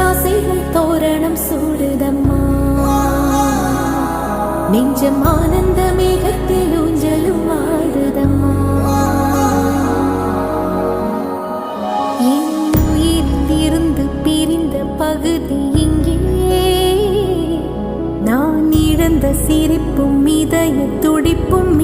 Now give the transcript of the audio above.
ஆசைகள் தோரணம் சூடுதம்மா. நெஞ்சம் ஆனந்த மேகத்தில் ஊஞ்சலும் ஆடுதம்மா. என் உயிரிலிருந்து பிரிந்த பகுதி இங்கே, நான் இழந்த சிரிப்பும் இதய துடிப்பும்